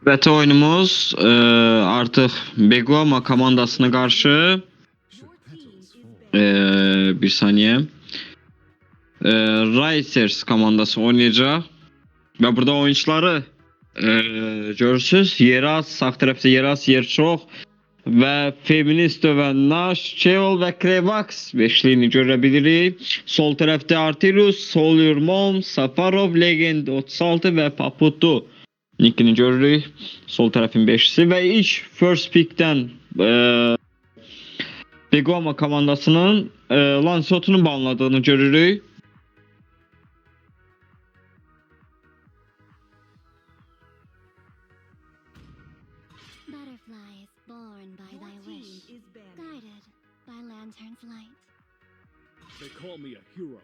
Evet, oyunumuz artık Begoma komandasına karşı bir saniye Racers komandası oynayacak ve burada oyuncuları görürsünüz. Yeraz sağ tarafta Yeraz yer çok ve Feministo ve Nash, Cheol ve Krevax beşliğini görebiliriz. Sol tarafta Artirus, Solur Mom, Safarov, Legend 36 ve Paputu nickini görürük. Sol tarafın beşlisi ve ilk first pick'ten Begoma komandasının Lancelot'unu banladığını görürük. Butterflies born by thy wish, guided by lantern's light. They call me a hero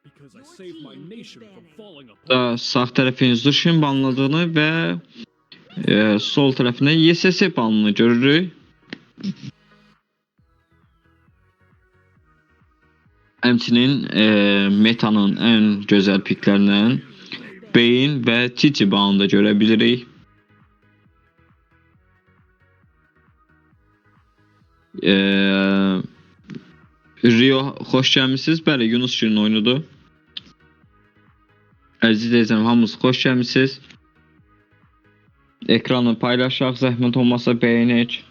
because I saved my nation from falling apart. Da sağ tarafın Zushin banladığını ve sol tarafına YSS banını görürük. Həmçinin metanın en güzel piklerinden Beyin ve Titi banını da görebilirik. Rio hoş gəlmisiniz. Bəli, Yunus Şirin oynadı. Əziz izləyicilər, hamınız xoş gəlmisiniz. Ekranı paylaşaq, zəhmət olmasa bəyənək.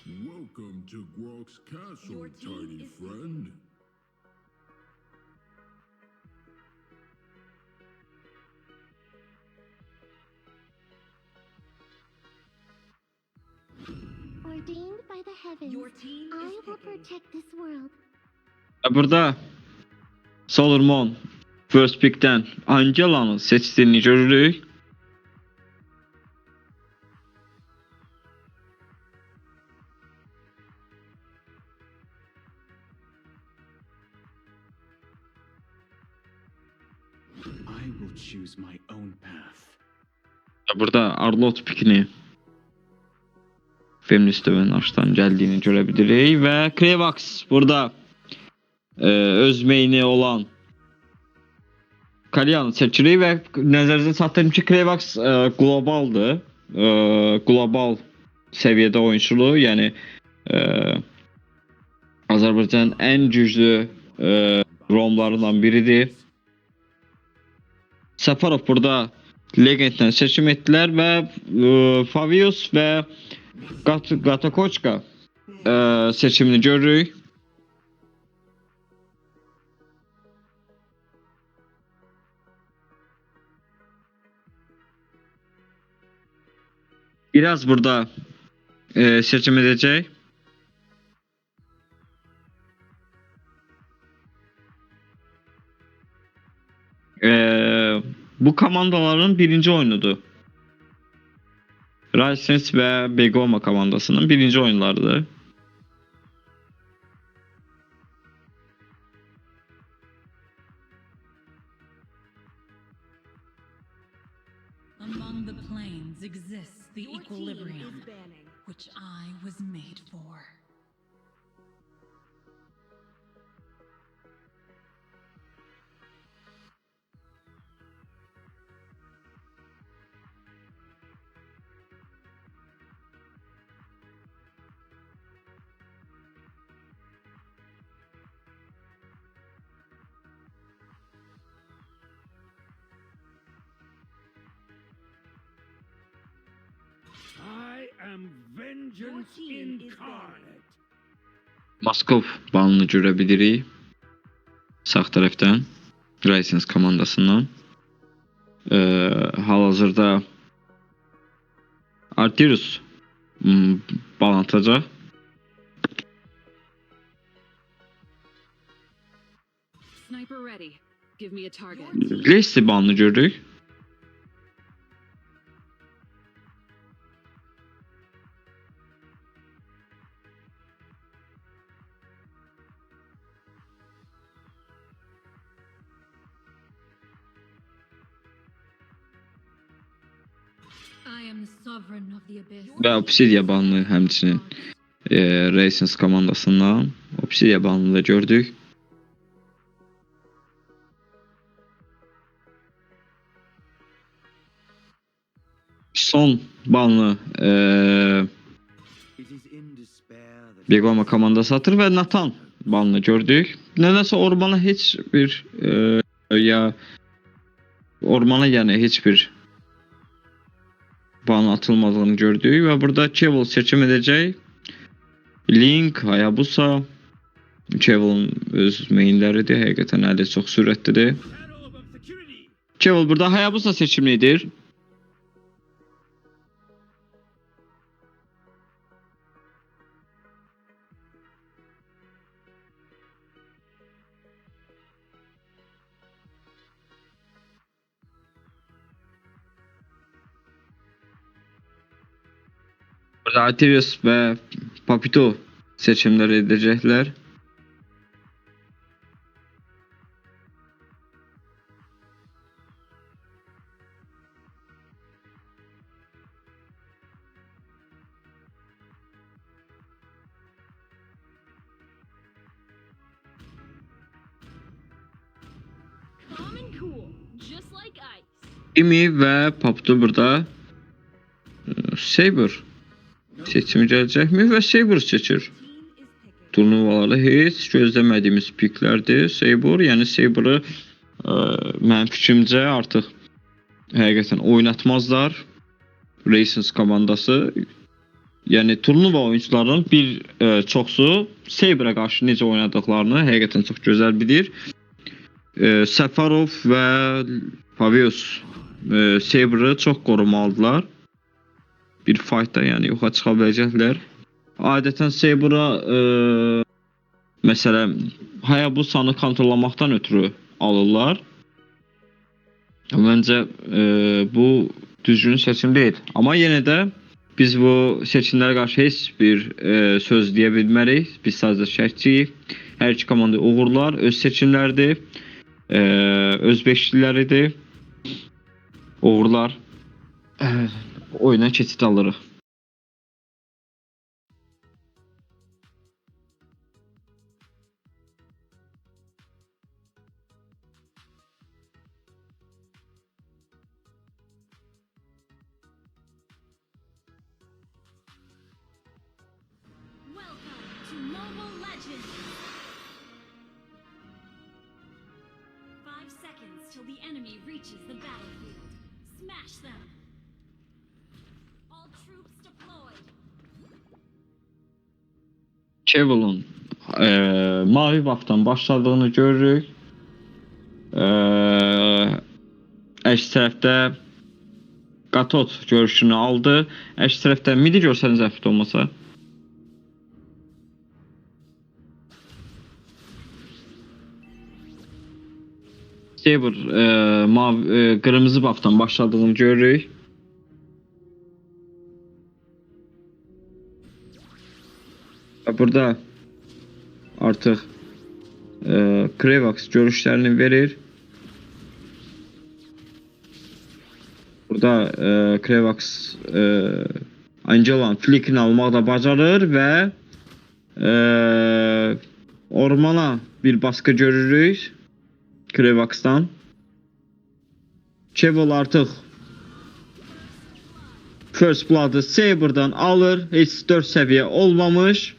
Welcome to Grok's Castle, tiny friend. Ordained by the heavens, I will protect this world. Burada Solomon first pick'ten Angela'nı seçtiğini görürük. I will choose my own path. Burada Arlot pickini Feminist dövün açtan geldiğini görebiliriz ve Krevax burada öz meyni olan Kalyan'ı seçirik ve nəzərinizə çatdırım ki, Krevax globaldır. Global seviyede oyunçuluğu, yani Azərbaycanın en güclü romlarından biridir. Safarov burada Legend'den seçim ettiler ve Favius ve Gatakoçka seçimini görürük. Biraz burada seçim edecek. Bu komandaların birinci oyunudur. Racers ve Begoma komandasının birinci oyunlarıdır. Among the planes exists the equilibrium, which I was made for. I am vengeance incarnate. Moskov banını görebiliriz. Sağ taraftan Racers komandasından. Hal-hazırda Artirus bağlanacaq. Sniper ready. Give me a target. Lacey banını gördük. I am the sovereign of the abyss. Ve Obsidia banını həmçinin Racers komandasından Obsidia banını da gördük. son balını Begoma komandası atır ve Nathan balını gördük. Nedense ormana hiçbir ya ormana yani hiçbir balın atılmadığını gördük ve burada Cheval seçim edecek. Link, Hayabusa, Cheval'ın öz mainleridir. Həqiqətən əli çox sürətlidir. Cheval burada Hayabusa seçimlidir. Burada Atreus ve Papito seçimler edecekler. Calm and cool, just like ice. Amy ve Papito burada Saber seçimi gələcəkmi və Saber seçir. Turnuvalarda heç gözləmədiyimiz piklərdir. Saber, yəni Saber'ı mənim fikrimcə artıq həqiqətən oynatmazlar. Racing komandası. Yəni turnuva oyuncularının bir çoxsu Saber'a qarşı necə oynadıqlarını həqiqətən çox gözəl bilir. Səfərov və Pavios Saber'ı çox qorumalıdırlar. Bir fightda yəni yoxa çıxa biləcəklər. Adətən Saber'a məsələn Hayabusanı kontrollamaqdan ötürü alırlar. Məncə bu düzgün seçim deyil. Amma yenə də biz bu seçimlərə qarşı heç bir söz deyə bilmərik. Biz sadəcə şərhçiyik. Hər iki komanda uğurlar, öz seçimlərdir. Özbeşliləridir. Uğurlar. Oyuna keçid alırıq. Welcome to Mobile Legends! 5 seconds till the enemy reaches the battlefield. Smash them! All troops deployed! Cheval'ın mavi buff'tan başladığını görürük. Əks tərəfdə Gatot görüşünü aldı. Əks tərəfdə midi görsəniz zəfət olmasa. Saber mavi, kırmızı buff'tan başladığını görürük. Burada artıq Krevax görüşlərini verir. Burada Krevax Angelan flickini almağı da bacarır və ormana bir baskı görürük Krevax'tan. Cheval artıq First Blood'ı Saber'dan alır. Heç 4 səviyyə olmamış.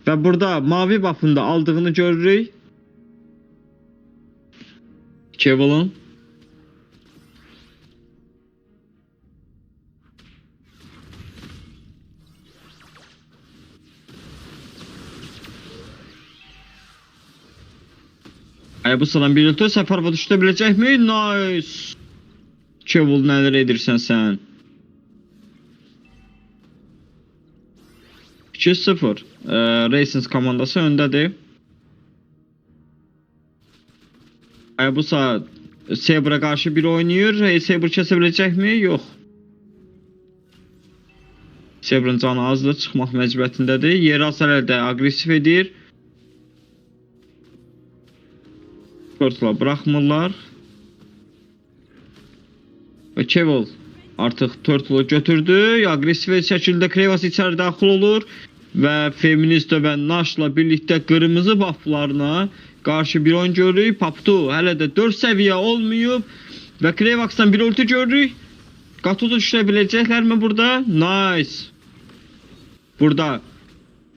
Və burada mavi buff'ını da aldığını görürük. Cheval'ın. Bu salam bir ulti Səfərova düşdə biləcəkmi? Nice. Cheval nələr edirsən sən? 2-0. Racing komandası öndədir. Bu saat Saber'a qarşı bir oynayır. Saber kəsə biləcəkmi? Yox. Saber'ın canı azdır, çıxmaq məcburiyyətindədir. Yeraz hələ də aqressiv edir. Turtle'a bırakmırlar. Ve Cheval artıq Turtle'ı götürdü. Agresif şəkildə Krevax içəri daxil olur. Və Feministo və Nash'la birlikdə qırmızı bufflarına qarşı bir oyun görürük. Papito hələ də 4 səviyyə olmayıb. və Krevax'dan bir ulti görürük. Qatotu düşürə biləcəklərmi burada? Nice. Burada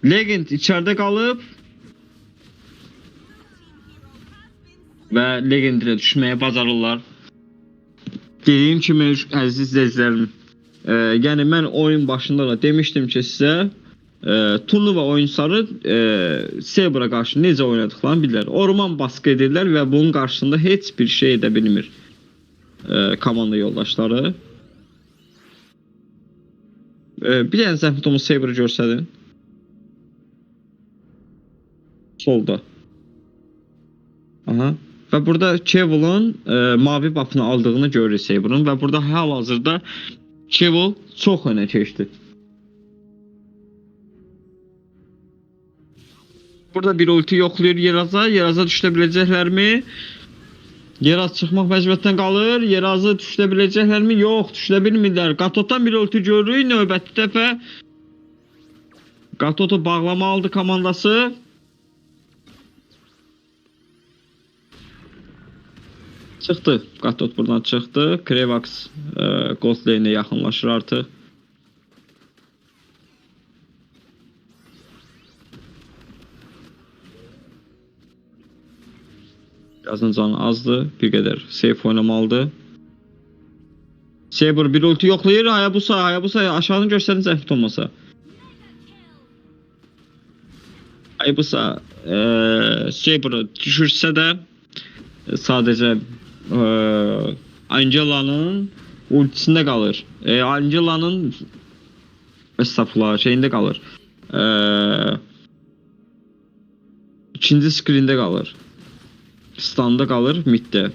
Legend içəridə qalıb və Legend ilə düşməyə bacarırlar. Dediyim kimi əziz izləyicilərim, yəni mən oyun başında da demişdim ki sizə, turnuva oyunçuları Saber'a qarşı necə oynadıqlarını bilirlər. Orman baskı edirlər və bunun qarşısında heç bir şey edə bilmir komanda yoldaşları. Bir dənə zəhmət olmasa Saber'ı görsədin. Solda. Aha. Və burada Kevil'ın mavi buff'ını aldığını görürük Saber'ın və burada hal-hazırda Kevil çox önə keçdi. Burada bir ulti yoxlayır Yeraza. Yeraza düşə biləcəklərmi? Yeraz çıxmaq məcburiyyətində qalır. Yerazı düşə biləcəklərmi? Yox, düşə bilmirlər. Qatotdan bir ulti görürük. Növbəti dəfə Qatotu bağlama aldı komandası. Çıxdı. Qatot buradan çıxdı. Krevax Ghost Lane'e yaxınlaşır artıq. Birazdan canı azdı. Bir qədər safe oynamalıdır. Saber bir ulti yoxlayır. Hayabusa aşağıdan göstərin zəhmət olmasa. Hayabusa Saber'ı düşürsə də sadəcə Angela'nın ultisində qalır. Angela'nın şeyində qalır. İkinci screendə qalır. Standa qalır middə.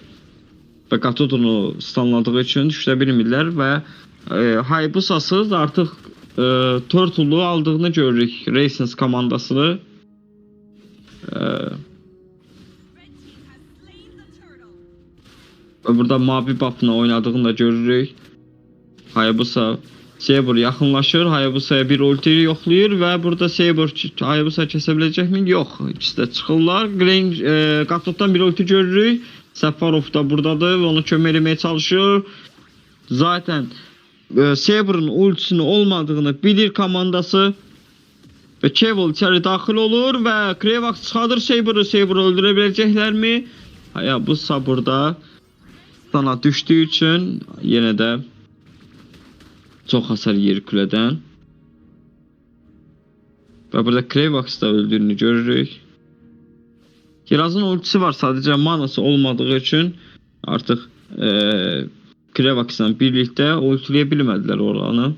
Və Qatotunu stanladığı üçün düşə bilmirlər və Hayabusa'sız artıq Turtle'u aldığını görürük Racing komandasını. Və burada mavi buff'la oynadığını da görürük. Hayabusa Saber yaxınlaşır. Hayabusa'ya bir ulti yoxlayır və burada Saber Hayabusa kəsə biləcəkmi? Yox. İkisi də çıxırlar. Qatotdan bir ulti görürük. Səfərov da buradadır və ona kömək etməyə çalışır. Zaten Saber'ın ultisinin olmadığını bilir komandası. Və Kevil içəri daxil olur və Krevax çıxardır Saber'ı. Saber'ı öldürə biləcəklərmi? Hayabusa burada sana düşdüyü üçün yenə də çox hasar yer külədən. Və burada Krevax da öldüyünü görürük. Yerazın ultisi var, sadəcə manası olmadığı üçün artıq Krevax'la birlikdə ultiləyə bilmədilər oranı.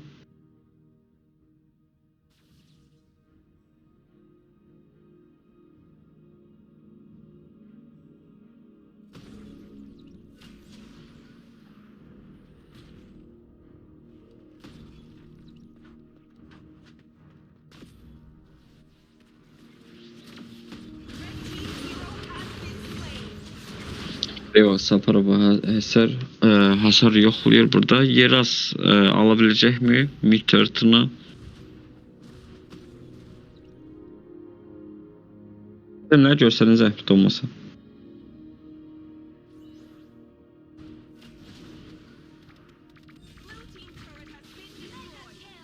Krevax Safarova hasar yoxlayır burada. Yeraz ala biləcəkmi mid turret'ını? Nə görsəniz zəhmət olmasa.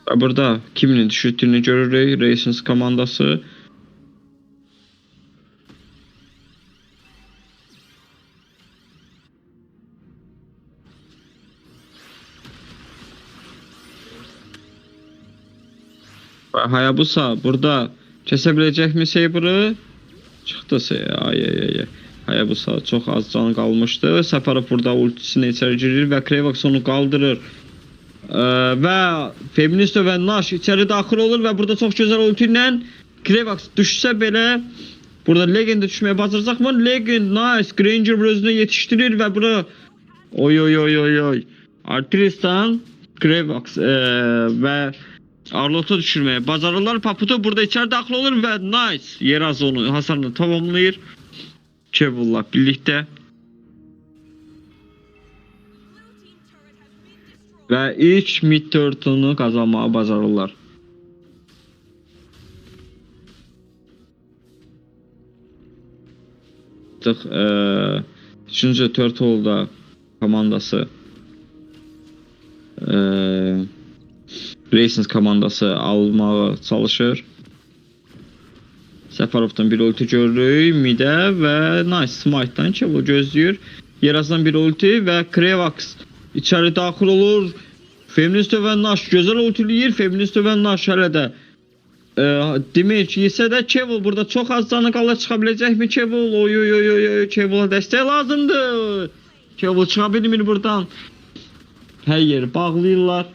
Və burada kimin düşürdüyünü görürük. Racing komandası. Hayabusa burada kəsə biləcəkmi Saber'ı? Çıxdı. Hayabusa çox az canı qalmışdı. Səfərov burada ultisini içəri girir və Krevax onu qaldırır. Və Feministo və Nash içəri daxil olur və burada çox gözəl ulti ilə Krevax düşsə belə burada Legend'e düşməyə bacaracaqmı? Legend nice. Granger özünə yetişdirir və bura Artristan Krevax və Arlot'u düşürməyə bacarırlar. Paputo burada içəri daxil olur və nice. Yeraz onu hasarını tamamlayır. Kevil'la birlikdə. Və ilk mid turret'ını qazanmağı bacarırlar. Artıq üçüncü turtle da komandası Racing komandası almağa çalışır. Səfərovdan bir ulti görürük, Midə və nice Smite'dan Çevil gözləyir. Yerazdan bir ulti və Krevax içəri daxil olur. Feminist və Nash gözəl ultiləyir. Feminist və Nash hələ də damage yesə də Çevil burada çox az canı qalır. Çıxa biləcəkmi Çevil? Oy, Çevil'a dəstək lazımdır. Çevil çıxa bilmir buradan. Hər yeri bağlayırlar.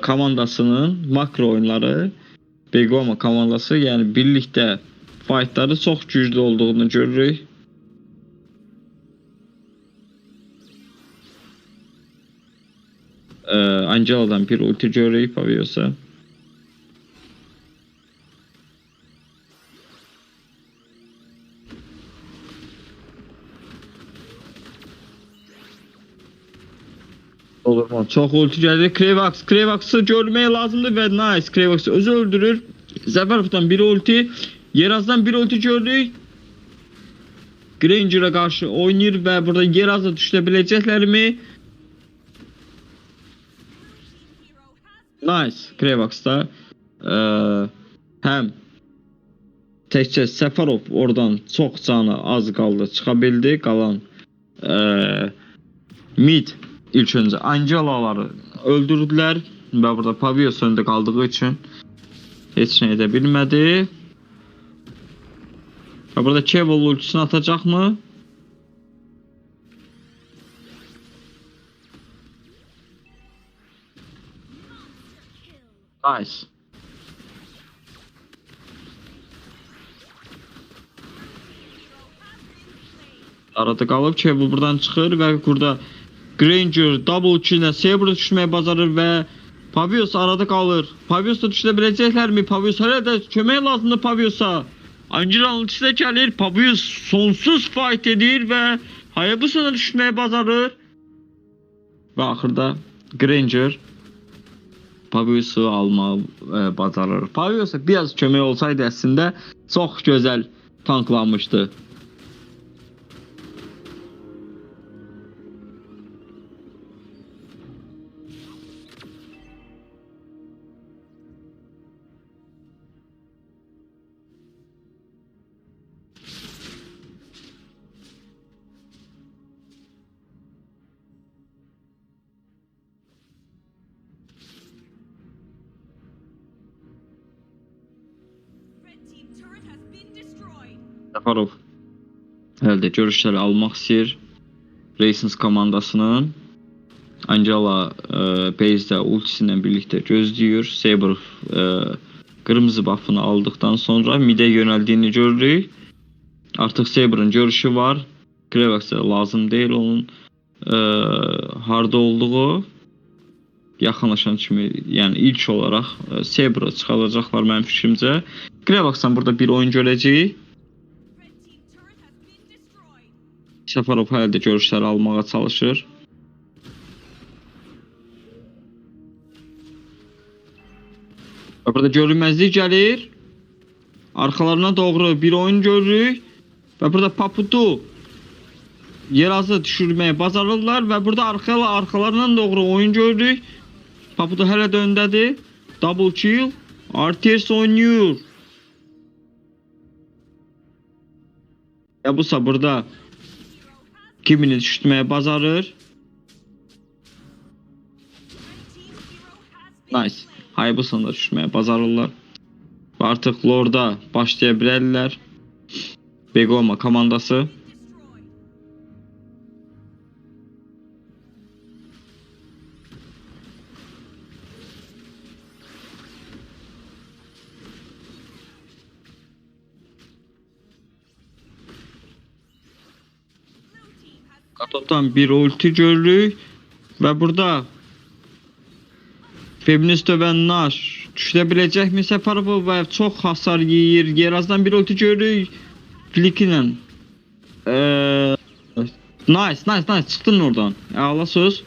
Komandasının makro oyunları Begoma komandası yəni birlikdə fightları çox güclü olduğunu görürük. Angela'dan bir ulti görürük Paviosa. Olur mu? Çok ulti geldi. Krevax'ı görmeye lazımdı ve nice. Krevax'ı özü öldürür. Zeferov'dan bir ulti. Yeraz'dan bir ulti gördük. Granger'a karşı oynayır ve burada Yeraz'a düşürebilecekler mi? Nice. Krevax'da hem təkcə Səfərov oradan çox canı az qaldı, çıxa bildi. Qalan mid ilk öncə Angela'ları öldürdülər və burada Pavios öndə qaldığı üçün heç nə edə bilmədi. Və burada Çevil ultisini atacaq mı? Nice. Arada qalıb Çevil buradan çıxır və burada Granger double kill ilə Saber'ı düşməyə bacarır və Pavios arada qalır. Pavios'la düşə biləcəklərmi? Pavios hələ də kömək lazımdır Pavios'a. Angela'nın ultisi də gəlir. Pavios sonsuz fight edir və Hayabusa'na düşməyə bacarır. Və axırda Granger Pavios'u almağı bacarır. Pavios'a biraz kömək olsaydı əslində çox gözəl tanklanmışdı. Səfərov əldə görüşləri almaq istəyir. Racing komandasının Angela base'də ultisi ilə birlikdə gözləyir. Saber qırmızı buff'ını aldıqdan sonra mid'e yönəldiyini görürük. Artıq Saber'ın görüşü var. Krevax'a lazım deyil onun harda olduğu. Yaxınlaşan kimi, yəni ilk olaraq Saber'ı çıxaracaqlar mənim fikrimcə. Krevax'dan burada bir oyun görəcəyik. Səfərov hələ də görüşləri almağa çalışır. Və burada görünməzlik gəlir. Arxalarına doğru bir oyun görürük. Və burada Paputu Yeraz'ı düşürməyə bacarırlar və burada arxalarından doğru oyun görürük. Paputu hələ də öndədir. Double kill. RTS oynayır. Yabusa burada kimini düşürməyə bacarır. Nice. Hayabusa'nı da düşürməyə bacarırlar. Və artıq Lord'a başlaya bilərlər. Begoma komandası. Katot'tan bir ulti görürük və burada Feminist və Nash düşə biləcəkmi Səfərov və çox hasar yeyir. Yerazdan bir ulti görürük. Flick ilə nice çıxdın oradan. Əla söz.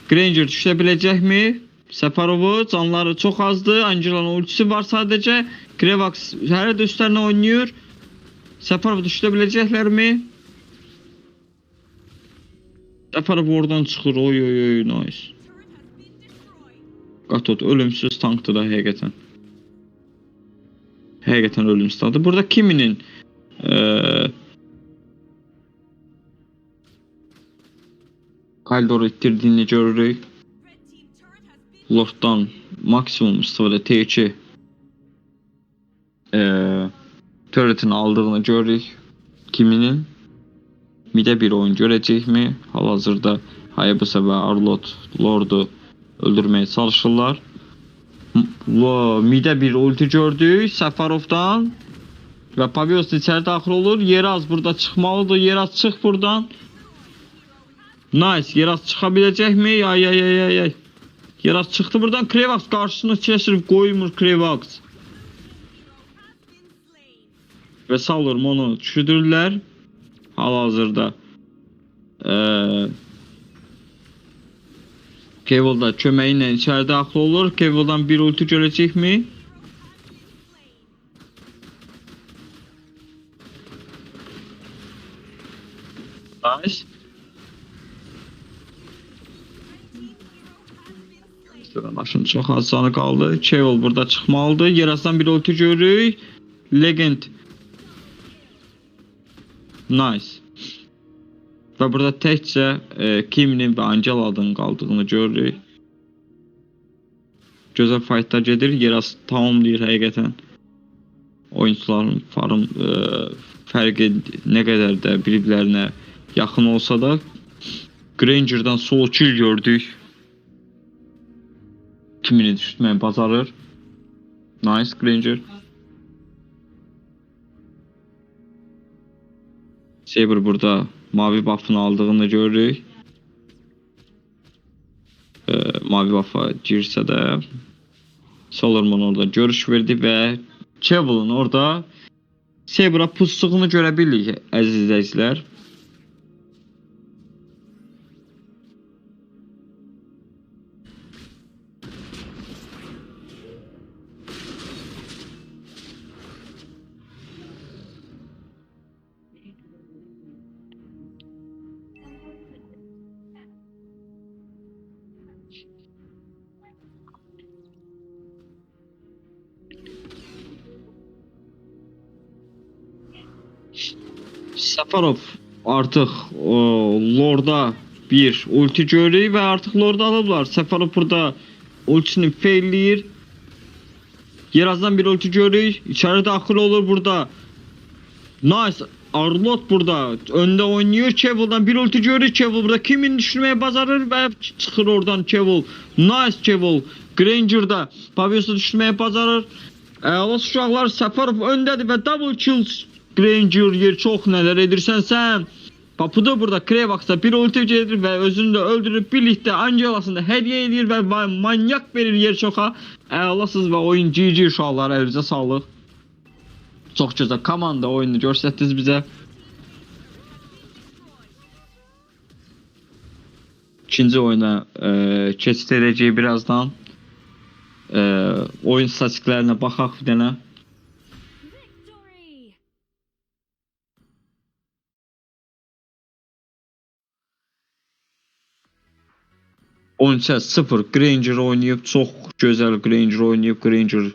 Granger düşə biləcəkmi? Səfərov'u canları çox azdır. Angela'nın ultisi var sadəcə. Krevax her de üstlerine oynuyor. Səfərov düşürebilecekler mi? Səfərov oradan çıxır. Oy oy oy nice. Qatot ölümsüz tankdır da həqiqətən. Həqiqətən ölümsüz tankdır. Burada kiminin Kaldor'u ittirdiğini görürük. Lord'dan maksimum istifadə T2 turretini aldığını görürük. Kiminin mide bir oyun görecek mi? Hal-hazırda Hayabusa ve Arlott Lord'u öldürmeye çalışırlar. Mide bir ulti gördük Səfərovdan ve Pavios içeri daxil olur. Yeraz burada çıxmalıdır. Yeraz çıx buradan. Nice. Yeraz çıkabilecek mi? Ay ay ay ay ay. Yeraz çıktı buradan. Krevax karşısına kesirip koymur Krevax. Ve Saulor'um onu düşürdüler. Hal-hazırda Cable da köməyi içeri daxil olur. Cable'dan bir ulti görecek mi? Nice. Maşın çok az canı kaldı. Cable burada çıkmalıdır. Yerazdan bir ulti görürük. Legend. Nice. Ve burada təkcə Kiminin ve Angel adının qaldığını görürük. Gözəl fightlar gedir. Yeraz tamamlayır həqiqətən. Oyuncuların fərqi nə qədər də bir-birlərinə yaxın olsa da Granger'dan solo kill gördük. Kimini düşürtməyi bacarır. Nice Granger. Saber burada mavi buff'ını aldığını görürük. Mavi buff'a girsə də Solomon orada görüş verdi və Cable'ın orada Saber'a pusduğunu görə bilirik əziz izləyicilər. Səfərov artıq Lord'a bir ulti görürük və artıq Lord'u alıblar. Səfərov burada ultisini failləyir. Yerazdan bir ulti görürük. İçeri daxil olur burada. Nice. Arlott burada önde oynuyor. Cable'dan bir ulti görürük. Cable burada kimini düşürmeye bacarır və çıxır oradan Cable. Nice Cable. Granger'da Pavios'u düşürmeye bacarır. Əla uşaqlar Səfərov öndədir və double kill. Granger yer çok neler edirsən sən. Papuda burada Krevax'da bir ulti gelir ve özünü de öldürüp birlikte Angelas'ını hediye edir ve manyak verir yer çoxa. Əlasız və oyun GG uşaqlar, əlinizə sağlıq. Çox gözəl komanda oyunu göstərdiniz bizə. İkinci oyuna keçid edəcəyik birazdan. Oyun statistiklərinə baxaq bir dənə. Victory! Oyunçu 0 Granger oynayıb, çox gözəl Granger oynayıb. Granger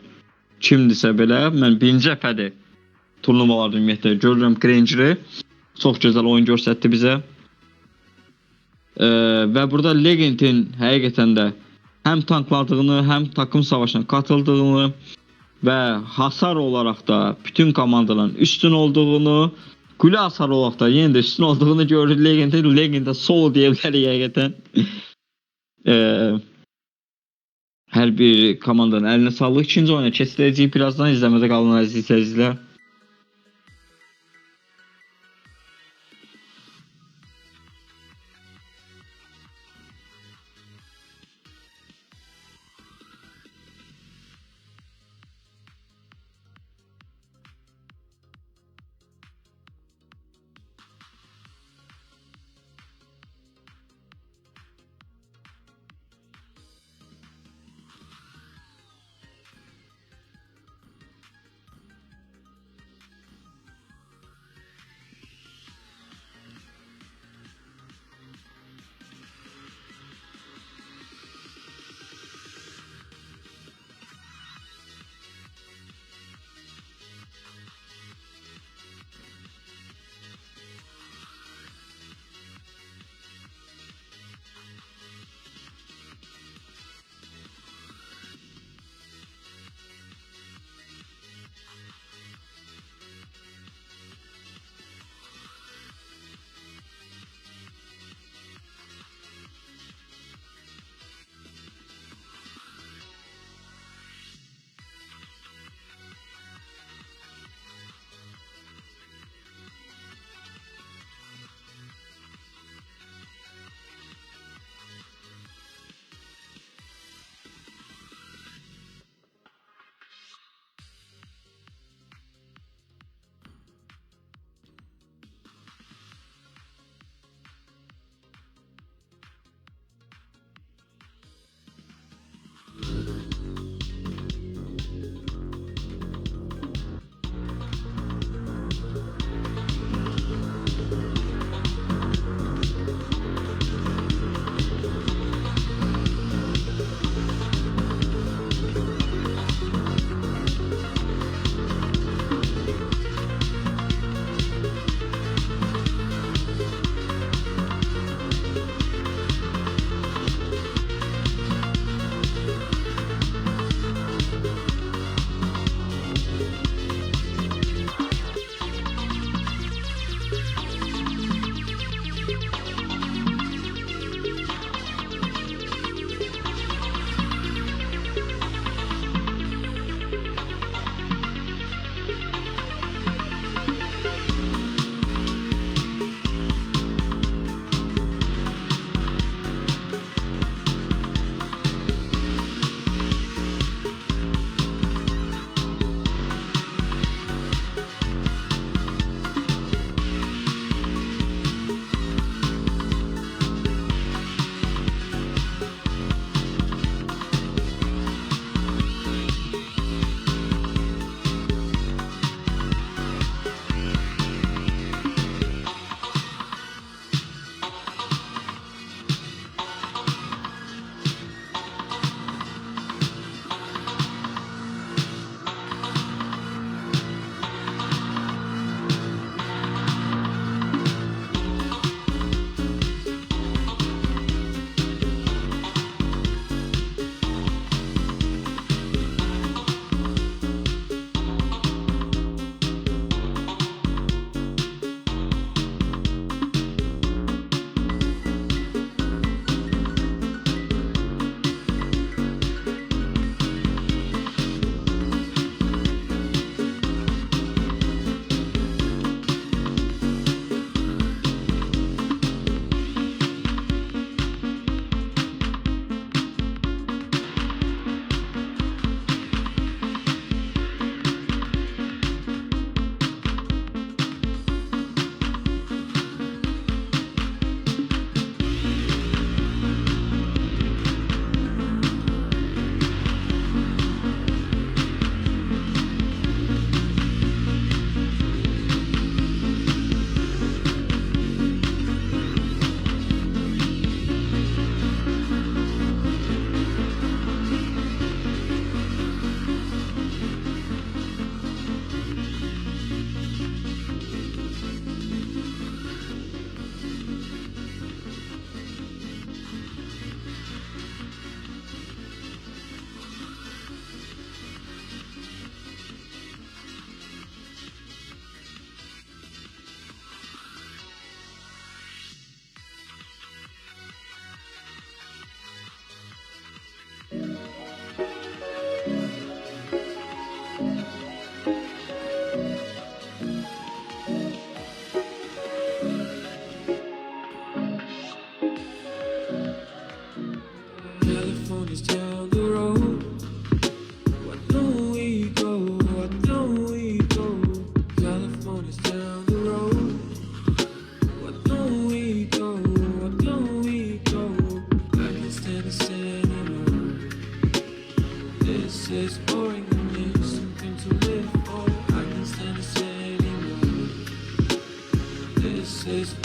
kimdisə belə, mən birinci dəfədir turnuvalarda ümumiyyətlə görürəm Granger'i. Çox gözəl oyun göstərdi bizə. Və burada Legend'in həqiqətən də həm tankladığını, həm takım savaşına katıldığını və hasar olaraq da bütün komandaların üstün olduğunu, kule hasar olaraq da yenə də üstün olduğunu görürük Legend'in. Legend'e solo deyə bilərik həqiqətən. Hər bir komandanın əlinə sağlıq. İkinci oyuna keçid edəcəyik. Birazdan izləmədə qalın əziz izləyicilər.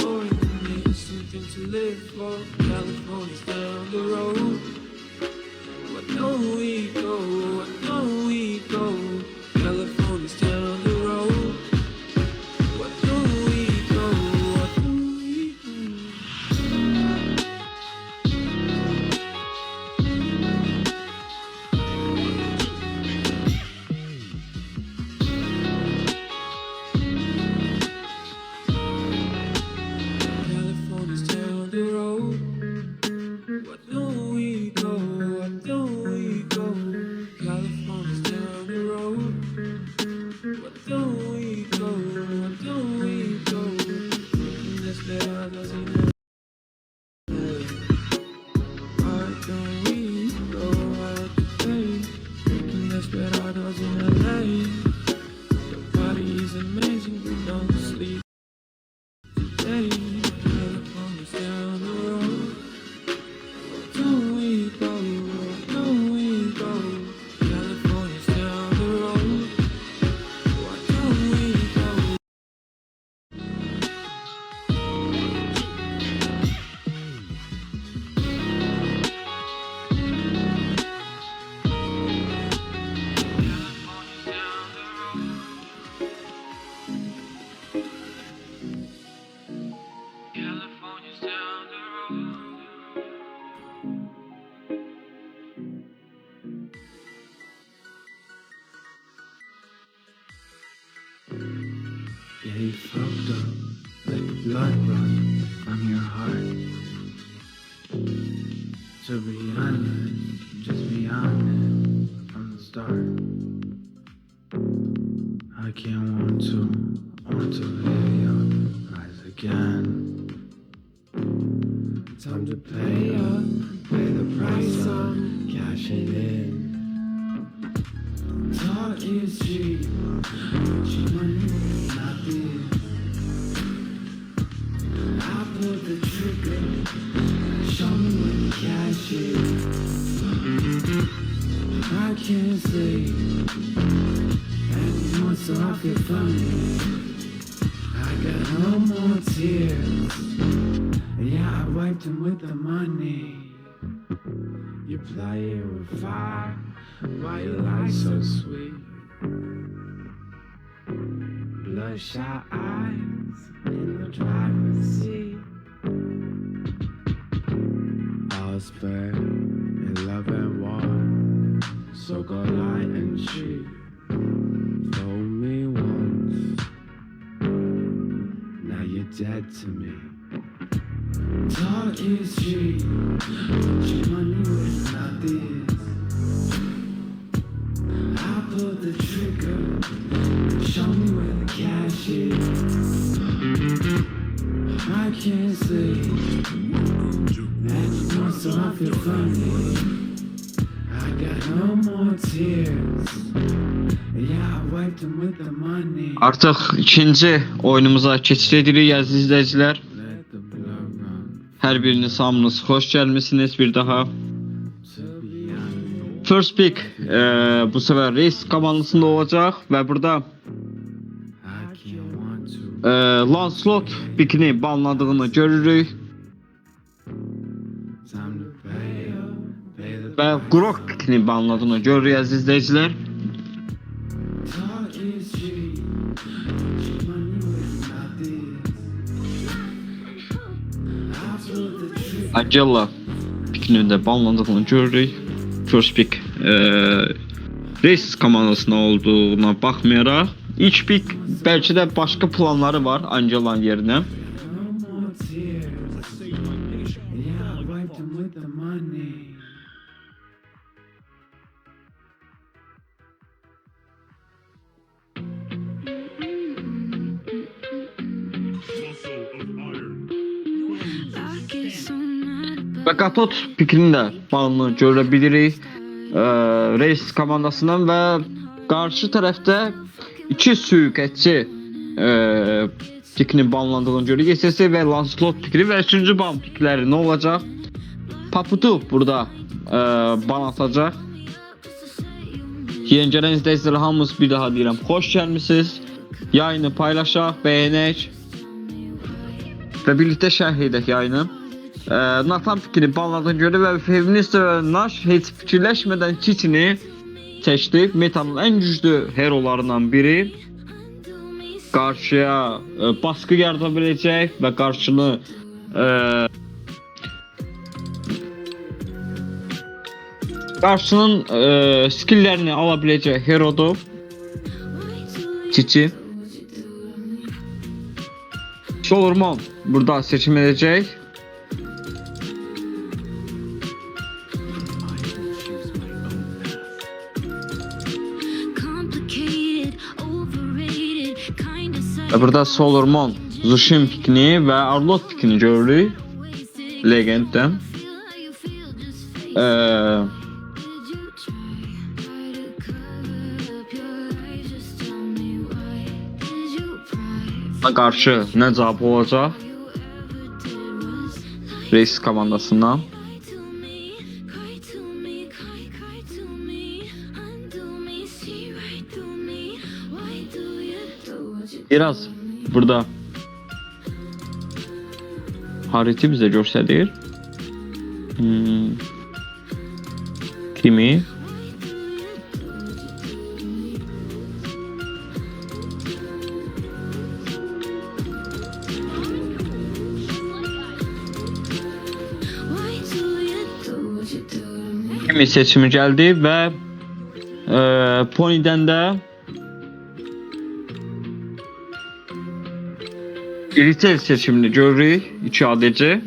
boy, need something to live for. California's down the road. What know we go, what know we go. California's down the road. What know we go, what know we go. California's down the road. What know we go, what know we go. California's down the road. What know we go, what know we go. Desperados y no. Why don't we go out today? Freaking desperados in LA. The party is amazing, we don't sleep today. California's down the road. Don't we go, don't we go. California's down the road. Why don't we go? California's down the road. Yeah, you fucked up. Let the blood run from your heart. To be honest, just be honest from the start. I can't want to hear your eyes again. Time to pay the price on cashing in. Talk is cheap, cheap money is not this. I pulled the trigger, show me where the cash is. I can't say anymore, so I feel funny. I got no more tears. Yeah, I wiped them with the money. You play it with fire. Why you lie so sweet? Bloodshot eyes in the driver's seat. All spare in love and war. So go light and cheap. Told me once. Now you're dead to me. Talk is cheap. Your money was not this. I pulled the trigger. Show me where the cash is. I can't say anymore, so I feel funny. I got no more tears. Yeah, I wiped them with the money. Artıq ikinci oyunumuza keçid edirik əziz izləyicilər. Let the blood run. Hər biriniz hamınız xoş gəlmisiniz bir daha. To be honest, First pick bu sefer Race komandasında olacaq və burada I can't want to. Lancelot pickini banladığını görürük Time to pay the və Grok pickini banladığını görürük əziz izləyicilər. talk is cheap. Your money was not this. I pulled the trigger. Angela pickinin də banladığını görürük. First pick Race komandasında olduğuna baxmayaraq ilk pick bəlkə də başqa planları var Angela'nın yerinə. No more tears. Yeah, I wiped them with the money. Və Qatot pikrini də banını görə bilirik Race komandasından və qarşı tərəfdə iki suiqətçi pikini banlandığını görürük. SSC və Lancelot pikri və üçüncü ban pikləri nə olacaq? Paputu burada ban atacaq. Yeni gələn izləyicilər hamınız bir daha deyirəm, xoş gəlmisiniz. Yayını paylaşaq, bəyənək. və birlikdə şərh edək yayını. Nathan fikrini banladığına görə və Feminist və Nash heç fikirləşmədən Chichini seçdi. Metanın ən güclü herolarından biri. Qarşıya baskı yarada biləcək və qarşını qarşının skilllərini ala biləcək herodur. Chichi. Solomon burada seçim edəcək. Və burada Solomon, Zushin pikini və Arlot pikini görürük. Legenddən. Qarşı nə cavab olacaq? Reis komandasından. Biraz burada hariti bizə göstərir. Kimi? Kimi seçimi gəldi və Pony'dən də Iritel seçimini görürük 2 ADC.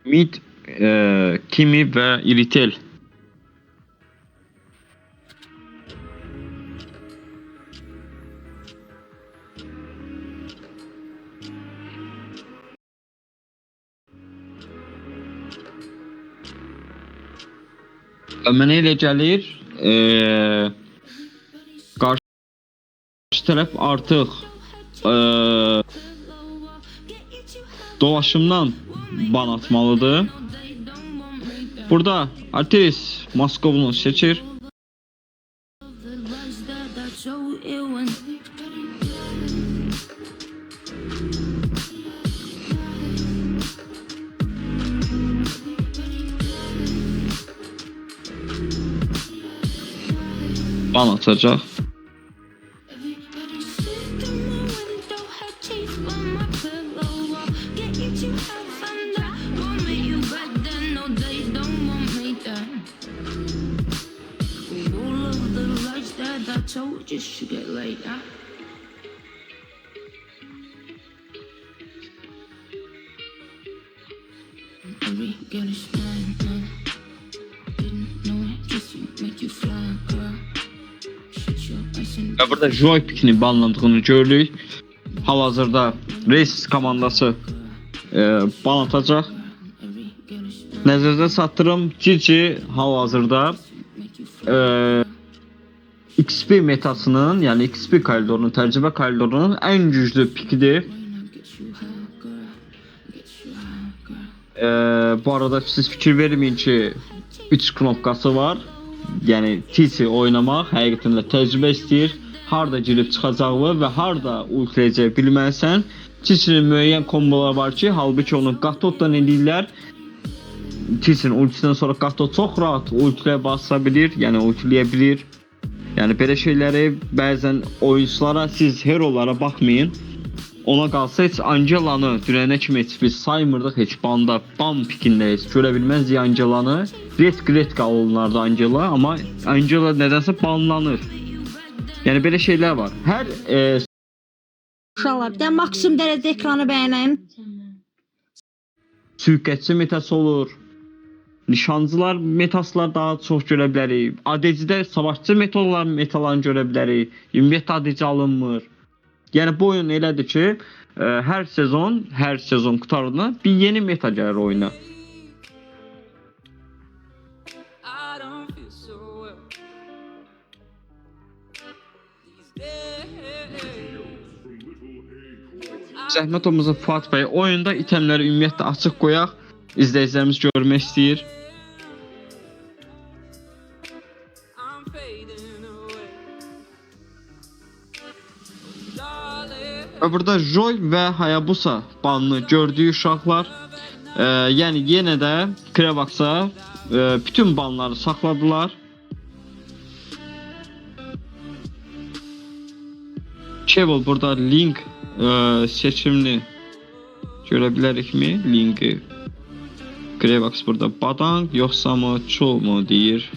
Mid, Kimi və Iritel. Mənə elə gəlir, qarşı tərəf artıq dolaşımdan ban atmalıdır. Burada Arteris Moskovunu seçir. Ban atacaq. Və burada Joy pikini banlandığını görürük. Hal-hazırda Reis komandası ban atacaq. Nəzərdə çatdırım, Cici hal-hazırda XP metasının, yəni XP koridorunun, təcrübə koridorunun ən güclü pikidir. Bu arada siz fikir verməyin ki 3 knopkası var. Yəni TC oynamaq həqiqətən də təcrübə istəyir. Harda girib çıxacağı və harda ultiləyəcək bilməlisən. TC'nin müəyyən komboları var ki, halbuki onu Gatot'dan eləyirlər. TC'nin ultisindən sonra Gatot çox rahat ultilə basa bilir, yəni ultiləyə bilir. Yəni belə şeyləri bəzən oyunculara, siz herolara baxmayın. Ona qalsa heç Angelanı dünənə kimi heç biz saymırdıq, heç banda ban pikində heç görə bilməzdik Angelanı. Red qalınlardı Angela, amma Angela nədənsə banlanır. Yəni belə şeylər var. Hər uşaqlar, bir də maksimum dərəcədə ekranı bəyənən. Sürükətçi metası olur. Nişancılar metaslar daha çox görə bilərik. ADC-də savaşçı metalarını görə bilərik. Ümumiyyətlə ADC alınmır. Yəni bu oyun elədir ki, hər sezon qutarına bir yeni meta gəlir oyuna. Zəhmət olmasa Fuat bəy, oyunda itemləri ümumiyyətlə açıq qoyaq. İzləyicilərimiz görmək istəyir. Və burada Joy və Hayabusa banını gördüyü uşaqlar, yəni yenə də Krevax'a bütün banları saxladılar. Chevol burada Link seçimini görə bilərikmi? Link'i. Krevax burada Badang yoxsa mı Chu mu deyir?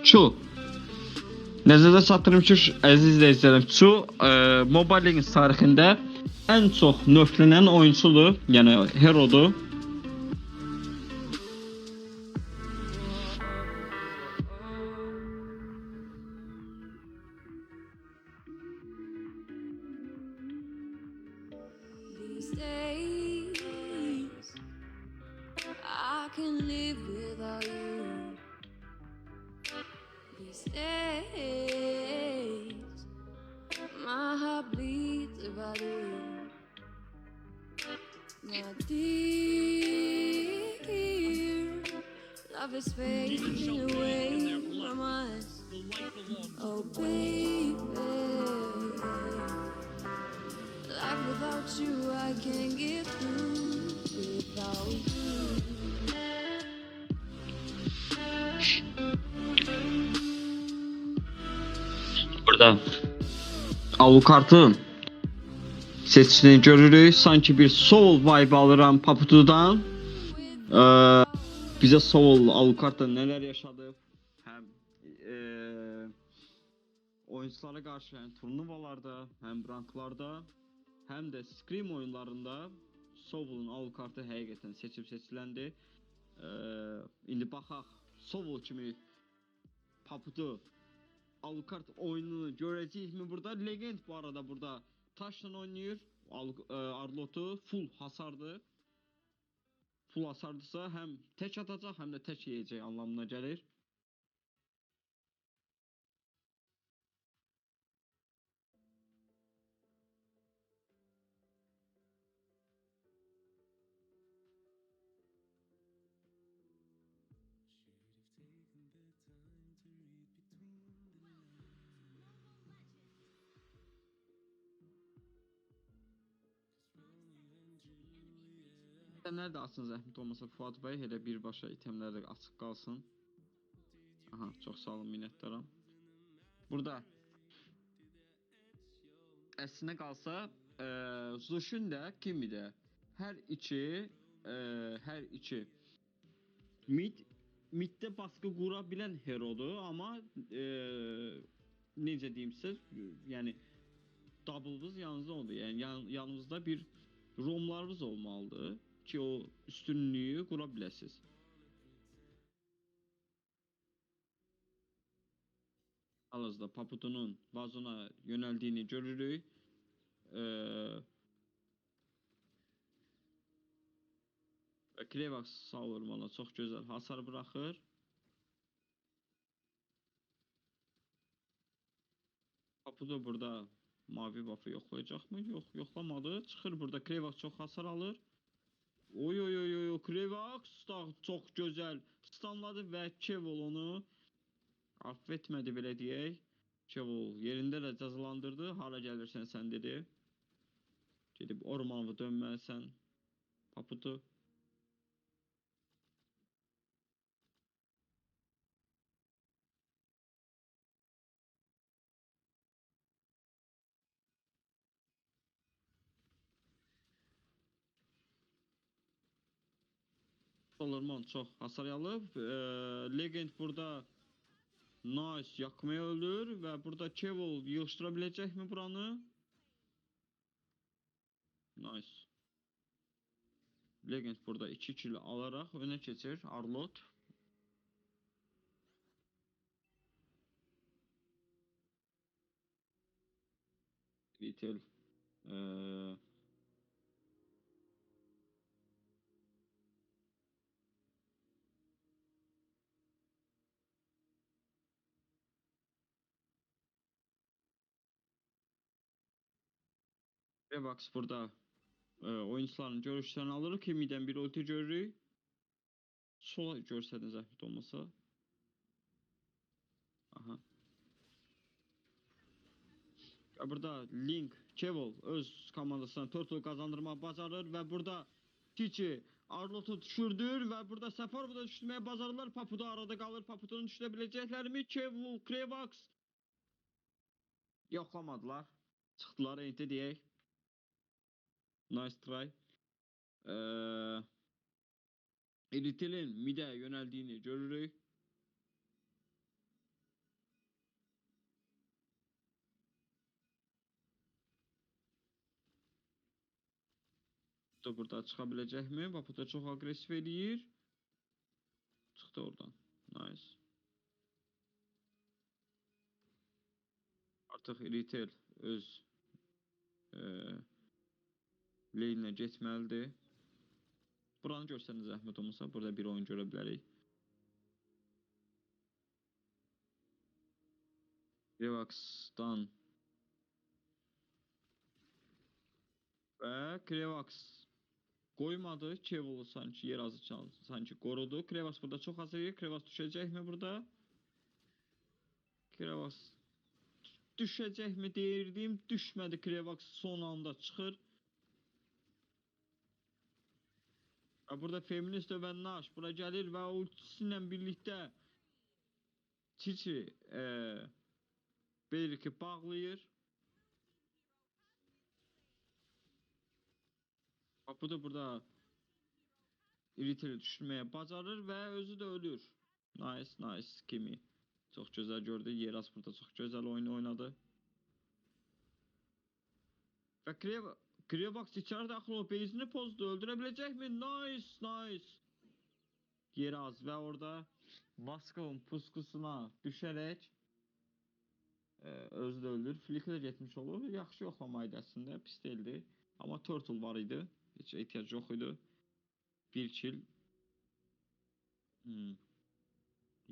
Chu. Nəzərdə çatdırım ki, əziz izləyicilərim, Chu Mobile Legends tarixində ən çox nöflənən oyunçudur, yəni herodur. These days, I can live without you. These days, my heart bleeds about you. My dear, love is fading away from us. Oh, baby. Like without you, I can't get through without you. Burada Alucard'ın seçtiğini görürük. Sanki bir Soul vibe alıram Paputu'dan. Bize Soul Alucard'da neler yaşadı. Hem oyunculara karşı hem turnuvalarda hem ranklarda hem de Scream oyunlarında Soul'un Alucard'ı həqiqətən seçiləndi. İndi baxaq Soul kimi Paputu Alucard oyununu görəcəyik mi burada? Legend bu arada burada taşla oynayır. Arlot'u full hasardı. Full hasardırsa hem tek atacaq hem de tek yiyəcək anlamına gəlir. İtemlər də açın zəhmət olmasa Fuad bəy, elə birbaşa itemlər də açıq qalsın. Aha, çox sağ olun, minnətdaram. Burada əslinə qalsa Zushun da, Kimi də hər iki middə baskı qura bilən herodur, amma necə deyim sizə, yəni double'ınız yanınızda oldu. Yəni yanınızda bir romlarınız olmalıdır ki o üstünlüğü qura biləsiniz. Hal-hazırda Paputu'nun Vazon'a yönəldiyini görürük. Krevax sağ vurmana çox gözəl hasar bırakır. Paputu burada mavi buff'ı yoxlayacaq mı? Yox, yoxlamadı. Çıxır burada Krevax çox hasar alır. Oy Krevax çox gözəl stunladı və Chevol onu affetmədi belə deyək. Chevol yerində də cəzalandırdı. Hara gəlirsən sən dedi. Gedib ormanı dönməlisən Paputu. Solorman çox hasar alıb. Legend burada Nice yakmaya ölür və burada Chevol yığışdıra biləcəkmi buranı? Nice. Legend burada 2 kill alaraq önə keçir Arlot. Retail Krevax burada oyuncuların görüşlerini alır. Kimidən bir ulti görürük. Sola görsədiniz zəhmət olmasa. Aha. Və burada Link, Kevil öz komandasına Turtle qazandırmağı bacarır və burada Chichi Arlot'u düşürdür və burada Səfərov'u da düşürməyə bacarırlar. Papu da arada qalır. Papu'nu düşürə biləcəklərmi? Kevil, Krevax yoxlamadılar. Çıxdılar, enti deyək. Nice try. Iritel'in mid'e yöneldiğini görürük. Burada çıkabilecek mi? Papu da çok agresif eləyir. Çıxdı oradan. Nice. Artıq Iritel öz lane'ə getməlidir. Buranı görsəniz zəhmət olmasa, burada bir oyun görə bilərik. Krevax'dan və Krevax qoymadı. Kevil'i sanki yer azı sanki qorudu. Krevax burada çox az edir. Krevax düşəcəkmi burada? Krevax düşəcəkmi deyirdim. Düşmədi. Krevax son anda çıxır. Burada Feminist və Nash bura gəlir və ultisi ilə birlikdə Chichi belki bağlayır. Papu da burada Iritel'i düşürməyə bacarır və özü də ölür. Nice, nice Kimi. Çox gözəl gördü. Yeras burada çox gözəl oyunu oynadı. Və Krevax içəri daxil olub base'ini pozdu. Öldürə biləcəkmi? Nice, nice. Yeraz və orada Maskov'un puskusuna düşərək özü də öldür. Flick'ə də getmiş olur. Yaxşı yoxlamaydı əslində. Pis değildi. Amma Turtle var idi. Heç ehtiyac yox idi. Bir kill.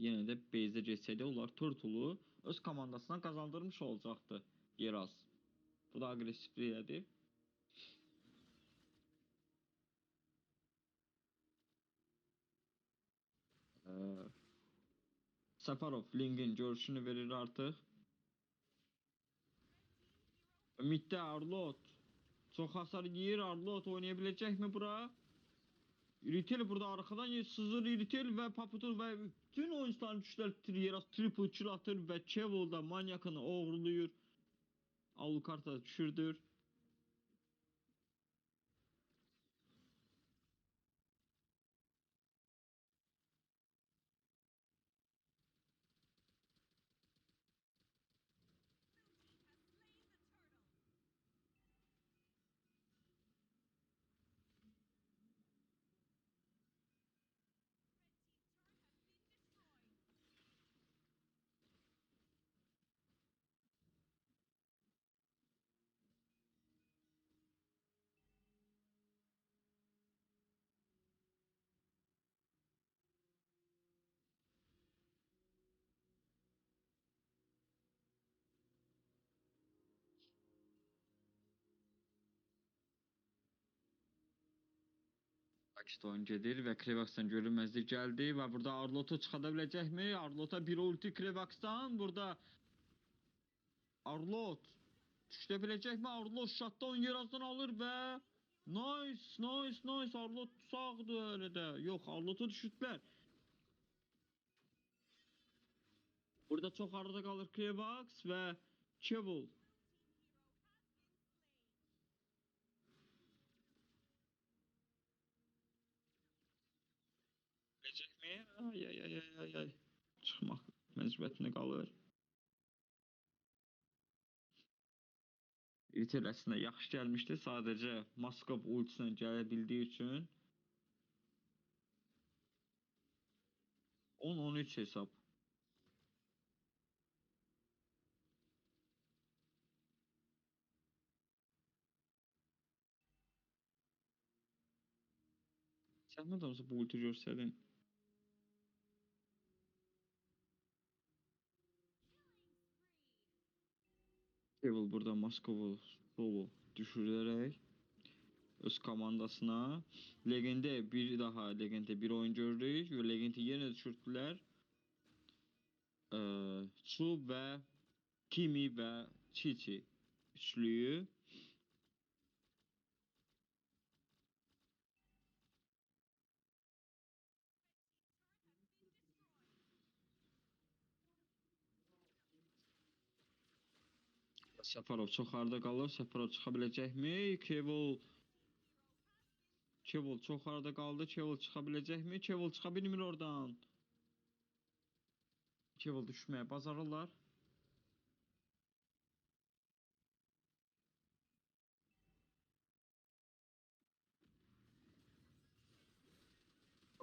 Yenə də base'ə geçsəydi onlar Turtle'u öz komandasına qazandırmış olacaqdı. Yeraz. Bu da agresifliyidir. Səfərov Link'in görüşünü verir artıq. Middə Arlot çox hasar yiyir. Arlot oynayabiləcəkmi bura? Iritel burada arkadan sızır Iritel və Paputur və bütün oyuncuların güçlər Yeras triple kill atır və Kevil da manyakını oğurluyur. Alucard'ı düşürdür. Akit oyun gedir və Krevax'dan görünməzlik gəldi və burada Arlot'u çıxada biləcəkmi? Arlot'a bir ulti Krevax'dan. Burada Arlot düşə biləcəkmi? Arlot shutdown Yeraz'dan alır və nice, nice, nice. Arlot sağdı öyle də. Yox, Arlot'u düşürdülər. Burada çox arada qalır Krevax və Kevil. Biləcəkmi? Ay. Çıxmaq məcburiyyətində qalır. Iritel əslində yaxşı gəlmişdi. Sadəcə Moskov ultisinə gələ bildiyi üçün 10-13 hesab. Zəhmət olmasa bu ulti görsədin. Kevil burada Moskov'u solo düşürerek öz komandasına Legende bir oyun gördük ve Legendi yine düşürdüler. Chu ve Kimi ve Chichi üçlüyü. Səfərov çox arada qalır. Səfərov çıxa biləcəkmi? Kevil çox arada qaldı. Kevil çıxa biləcəkmi? Kevil çıxa bilmir oradan. Kevil düşməyə bacarırlar.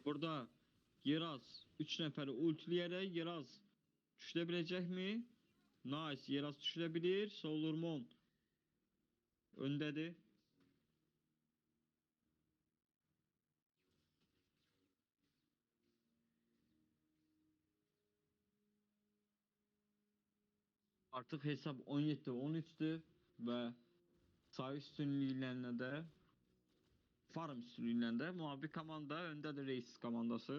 Burada Yeraz 3 nəfəri ultiləyərək Yeraz düşülə biləcəkmi? Nice. Yeraz düşülə bilir. Solurmon öndədir. Artıq hesab 17-13'dür və sayı üstünlüyündə də farm üstünlüyündə də mavi komanda öndədir, Reis komandası.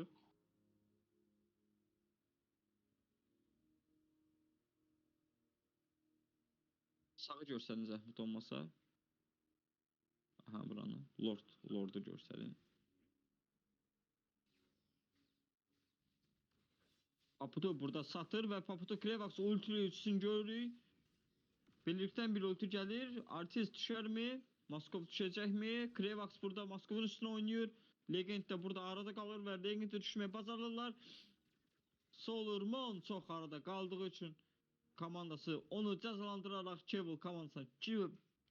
Sağı görsənin zəhmət olmasa. Aha, buranı. Lordu görsəlin. Paputu burada satır və Paputu Krevax ulti üçün görürük. Birlikdən bir ulti gəlir. Artist düşərmi? Moskov düşəcəkmi? Krevax burada Moskovun üstünə oynayır. Legend də burada arada qalır və Legend də düşməyə bacarırlar. Solurmon çox arada qaldığı üçün komandası onu cəzalandıraraq Kevil komandasına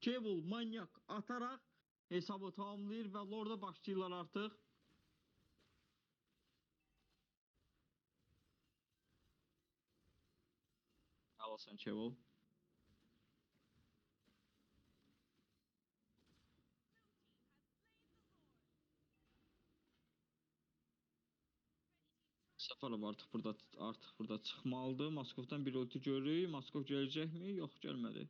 Kevil manyak ataraq hesabı tamamlayır və Lord'a başlayırlar artıq. Alasan Kevil. Səfərov artıq burada çıxmalıdır. Moskovdan bir ulti görürük. Moskov gələcəkmi? Yox, gəlmədi.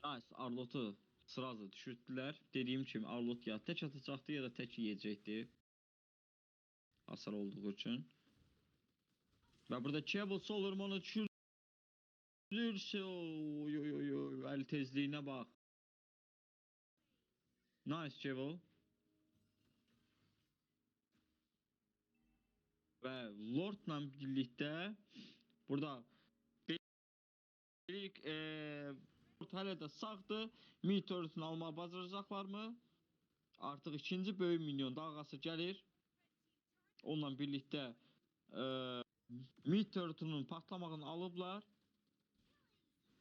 Nice, Arlot'u sırası düşürttülər. Dediyim kimi Arlot ya tək atacaqdı ya da tək yiyəcəkdi. Hasar olduğu üçün. Və burada Kevil Solurmon'u düşürürsə, əl tezliyinə bax. Nice Kevil. Və Lord'la birlikdə burada Lord hələ də sağdır. Mid-turret'ını almağı bacaracaqlarmı? Artıq ikinci böyük minyon dalğası gəlir. Onunla birlikdə mid-turret'ının partlamağını alıblar.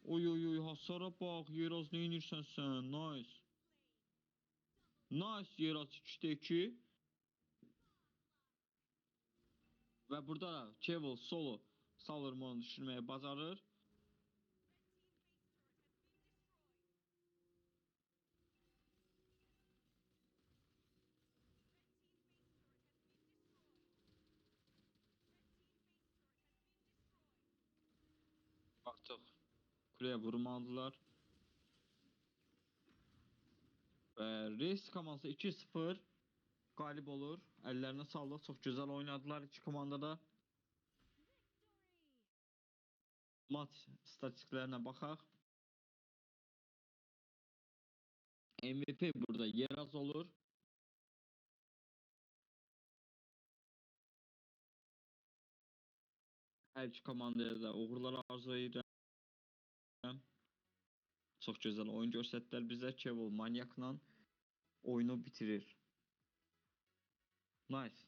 Oy hasara bax. Yeraz nə edirsən sən? Nice. Nice Yeraz 2'də 2. Və burada Kevil solo Solurmon'u düşürməyə bacarır. Artıq kuleye vurmalıdılar. Və Reis komandası 2-0 qalib olur. Əllərinə sağlıq. Çox gözəl oynadılar iki komandada. Maç statistiklərinə baxaq. MVP burada Yeraz olur. Hər iki komandaya da uğurlar arzulayıram. Çox gözəl oyun göstərdilər bizə. Kevil manyakla oyunu bitirir. Nice.